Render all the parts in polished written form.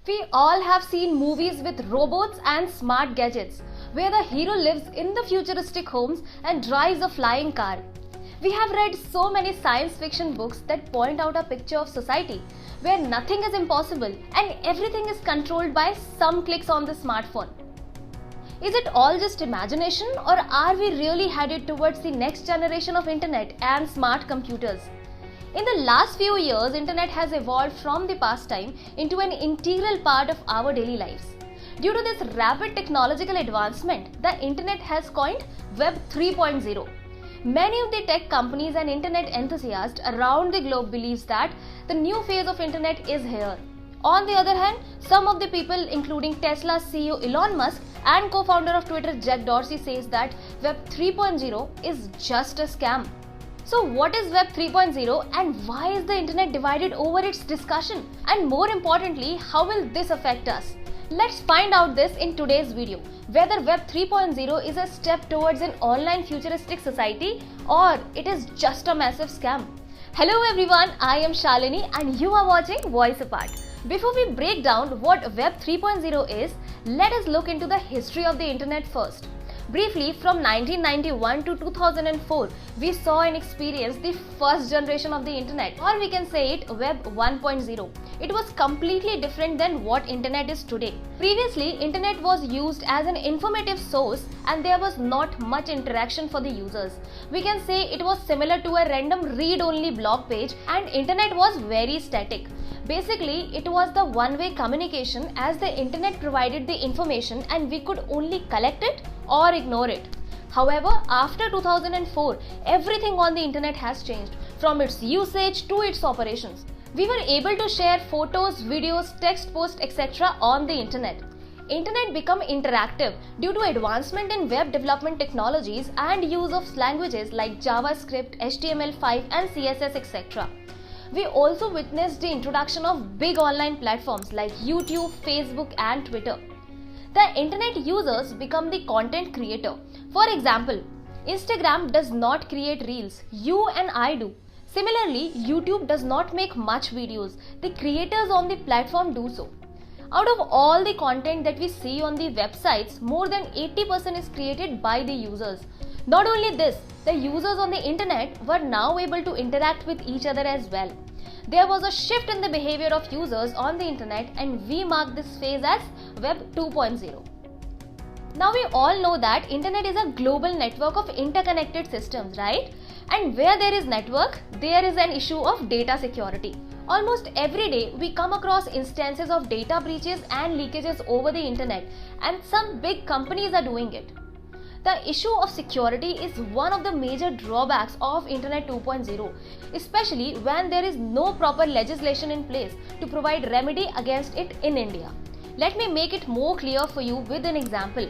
We all have seen movies with robots and smart gadgets, where the hero lives in the futuristic homes and drives a flying car. We have read so many science fiction books that point out a picture of society where nothing is impossible and everything is controlled by some clicks on the smartphone. Is it all just imagination, or are we really headed towards the next generation of internet and smart computers? In the last few years, internet has evolved from the pastime into an integral part of our daily lives. Due to this rapid technological advancement, the internet has coined Web 3.0. Many of the tech companies and internet enthusiasts around the globe believe that the new phase of internet is here. On the other hand, some of the people, including Tesla's CEO Elon Musk and co-founder of Twitter Jack Dorsey, says that Web 3.0 is just a scam. So what is Web 3.0 and why is the internet divided over its discussion? And more importantly, how will this affect us? Let's find out this in today's video. Whether Web 3.0 is a step towards an online futuristic society or it is just a massive scam. Hello everyone, I am Shalini and you are watching Voice Apart. Before we break down what Web 3.0 is, let us look into the history of the internet first. Briefly, from 1991 to 2004, we saw and experienced the first generation of the internet, or we can say it Web 1.0. It was completely different than what internet is today. Previously, internet was used as an informative source and there was not much interaction for the users. We can say it was similar to a random read-only blog page, and internet was very static. Basically, it was the one-way communication, as the internet provided the information and we could only collect it or ignore it. However, after 2004, everything on the internet has changed, from its usage to its operations. We were able to share photos, videos, text posts, etc. on the internet. Internet became interactive due to advancement in web development technologies and use of languages like JavaScript, HTML5 and CSS, etc. We also witnessed the introduction of big online platforms like YouTube, Facebook and Twitter. The internet users become the content creator. For example, Instagram does not create reels, you and I do. Similarly, YouTube does not make much videos, the creators on the platform do so. Out of all the content that we see on the websites, more than 80% is created by the users. Not only this, the users on the internet were now able to interact with each other as well. There was a shift in the behavior of users on the internet and we mark this phase as Web 2.0. Now we all know that internet is a global network of interconnected systems, right? And where there is network, there is an issue of data security. Almost every day we come across instances of data breaches and leakages over the internet, and some big companies are doing it. The issue of security is one of the major drawbacks of Internet 2.0, especially when there is no proper legislation in place to provide remedy against it in India. Let me make it more clear for you with an example.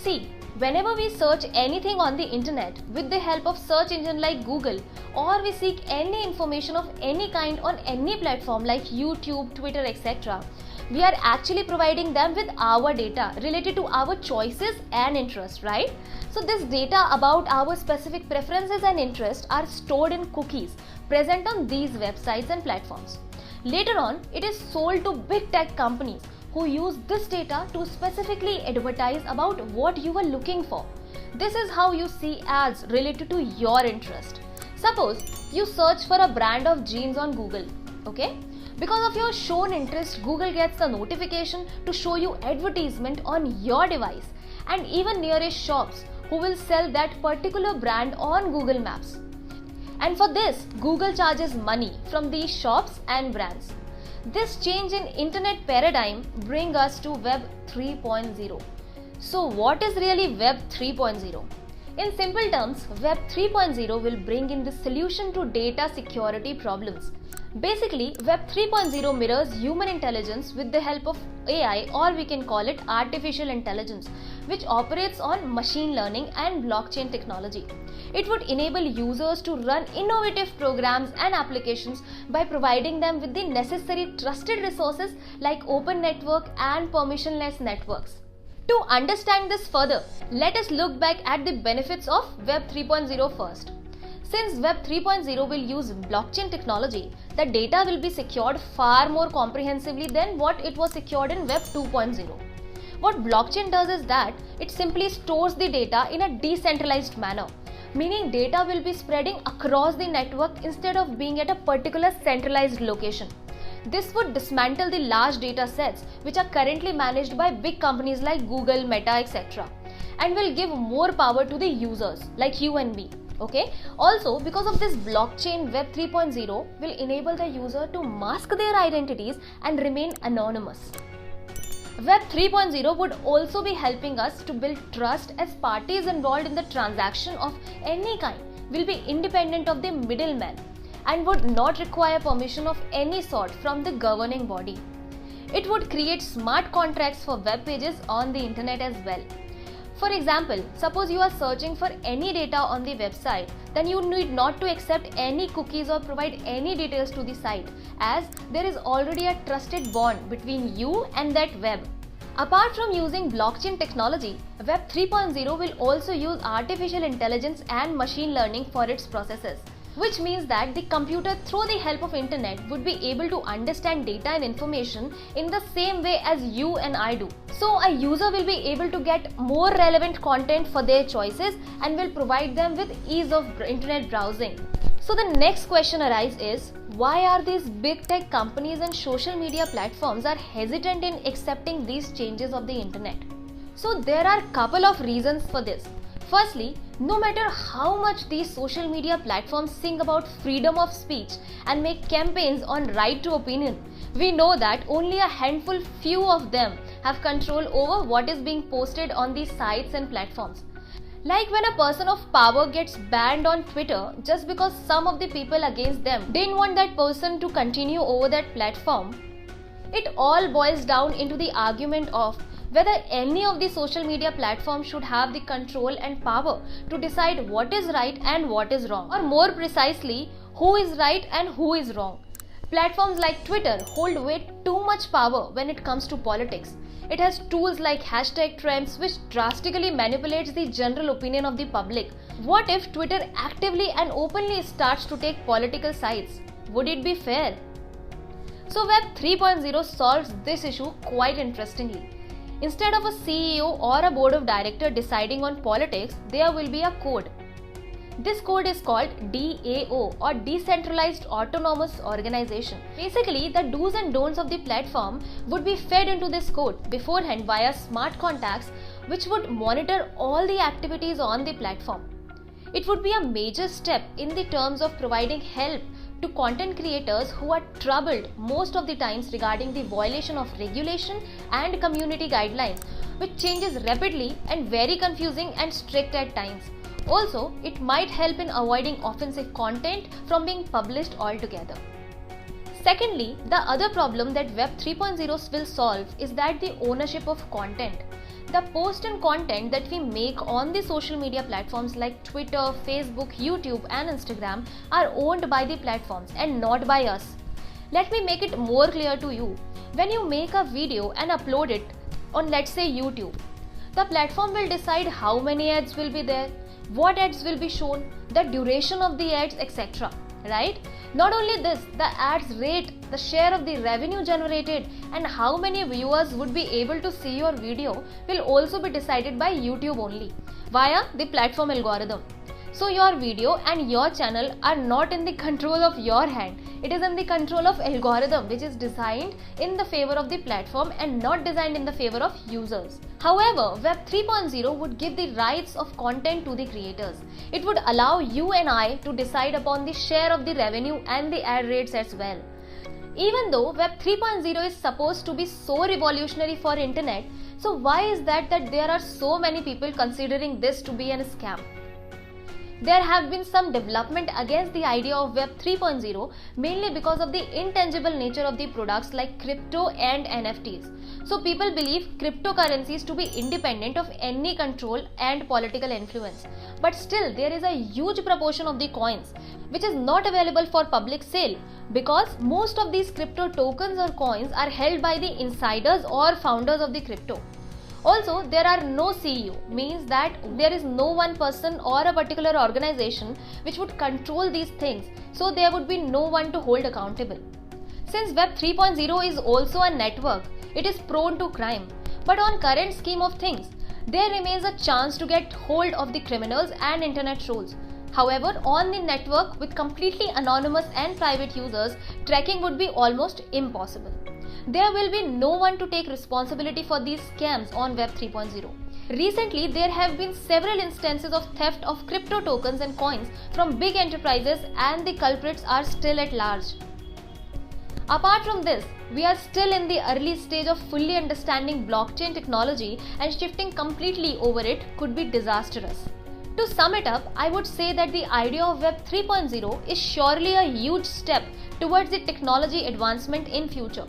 See, whenever we search anything on the internet with the help of search engine like Google, or we seek any information of any kind on any platform like YouTube, Twitter, etc., we are actually providing them with our data related to our choices and interests, right? So this data about our specific preferences and interests are stored in cookies present on these websites and platforms. Later on, it is sold to big tech companies who use this data to specifically advertise about what you are looking for. This is how you see ads related to your interest. Suppose you search for a brand of jeans on Google, okay? Because of your shown interest, Google gets a notification to show you advertisement on your device and even nearest shops who will sell that particular brand on Google Maps. And for this, Google charges money from these shops and brands. This change in internet paradigm brings us to Web 3.0. So what is really Web 3.0? In simple terms, Web 3.0 will bring in the solution to data security problems. Basically, Web 3.0 mirrors human intelligence with the help of AI, or we can call it artificial intelligence, which operates on machine learning and blockchain technology. It would enable users to run innovative programs and applications by providing them with the necessary trusted resources like open network and permissionless networks. To understand this further, let us look back at the benefits of Web 3.0 first. Since Web 3.0 will use blockchain technology, the data will be secured far more comprehensively than what it was secured in Web 2.0. What blockchain does is that it simply stores the data in a decentralized manner, meaning data will be spreading across the network instead of being at a particular centralized location. This would dismantle the large data sets which are currently managed by big companies like Google, Meta, etc. and will give more power to the users like you and me. Okay. Also, because of this, blockchain Web 3.0 will enable the user to mask their identities and remain anonymous. Web 3.0 would also be helping us to build trust, as parties involved in the transaction of any kind will be independent of the middleman and would not require permission of any sort from the governing body. It would create smart contracts for web pages on the internet as well. For example, suppose you are searching for any data on the website, then you need not to accept any cookies or provide any details to the site, as there is already a trusted bond between you and that web. Apart from using blockchain technology, Web 3.0 will also use artificial intelligence and machine learning for its processes, which means that the computer, through the help of internet, would be able to understand data and information in the same way as you and I do. So a user will be able to get more relevant content for their choices and will provide them with ease of internet browsing. So the next question arises is, why are these big tech companies and social media platforms are hesitant in accepting these changes of the internet? So there are a couple of reasons for this. Firstly, no matter how much these social media platforms sing about freedom of speech and make campaigns on right to opinion, we know that only a few of them have control over what is being posted on these sites and platforms. Like when a person of power gets banned on Twitter just because some of the people against them didn't want that person to continue over that platform, it all boils down into the argument of whether any of the social media platforms should have the control and power to decide what is right and what is wrong, or more precisely, who is right and who is wrong. Platforms like Twitter hold way too much power when it comes to politics. It has tools like hashtag trends which drastically manipulates the general opinion of the public. What if Twitter actively and openly starts to take political sides? Would it be fair? So Web 3.0 solves this issue quite interestingly. Instead of a CEO or a board of directors deciding on politics, there will be a code. This code is called DAO, or Decentralized Autonomous Organization. Basically, the do's and don'ts of the platform would be fed into this code beforehand via smart contracts which would monitor all the activities on the platform. It would be a major step in the terms of providing help to content creators who are troubled most of the times regarding the violation of regulation and community guidelines, which changes rapidly and very confusing and strict at times. Also, it might help in avoiding offensive content from being published altogether. Secondly, the other problem that Web 3.0 will solve is that the ownership of content. The post and content that we make on the social media platforms like Twitter, Facebook, YouTube and Instagram are owned by the platforms and not by us. Let me make it more clear to you. When you make a video and upload it on, let's say, YouTube, the platform will decide how many ads will be there, what ads will be shown, the duration of the ads, etc. Right? Not only this, the ads rate, the share of the revenue generated and how many viewers would be able to see your video will also be decided by YouTube only via the platform algorithm. So your video and your channel are not in the control of your hand. It is in the control of algorithm which is designed in the favor of the platform and not designed in the favor of users. However, Web 3.0 would give the rights of content to the creators. It would allow you and I to decide upon the share of the revenue and the ad rates as well. Even though Web 3.0 is supposed to be so revolutionary for internet, so why is that there are so many people considering this to be a scam? There have been some development against the idea of Web 3.0 mainly because of the intangible nature of the products like crypto and NFTs. So people believe cryptocurrencies to be independent of any control and political influence. But still there is a huge proportion of the coins which is not available for public sale because most of these crypto tokens or coins are held by the insiders or founders of the crypto. Also, there are no CEO, means that there is no one person or a particular organization which would control these things, so there would be no one to hold accountable. Since Web 3.0 is also a network, it is prone to crime. But on current scheme of things, there remains a chance to get hold of the criminals and internet trolls. However, on the network with completely anonymous and private users, tracking would be almost impossible. There will be no one to take responsibility for these scams on Web 3.0. Recently, there have been several instances of theft of crypto tokens and coins from big enterprises, and the culprits are still at large. Apart from this, we are still in the early stage of fully understanding blockchain technology, and shifting completely over it could be disastrous. To sum it up, I would say that the idea of Web 3.0 is surely a huge step towards the technology advancement in future.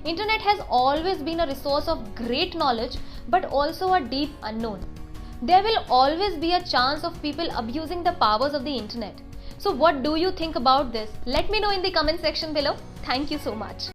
Internet has always been a resource of great knowledge, but also a deep unknown. There will always be a chance of people abusing the powers of the internet. So what do you think about this? Let me know in the comment section below. Thank you so much.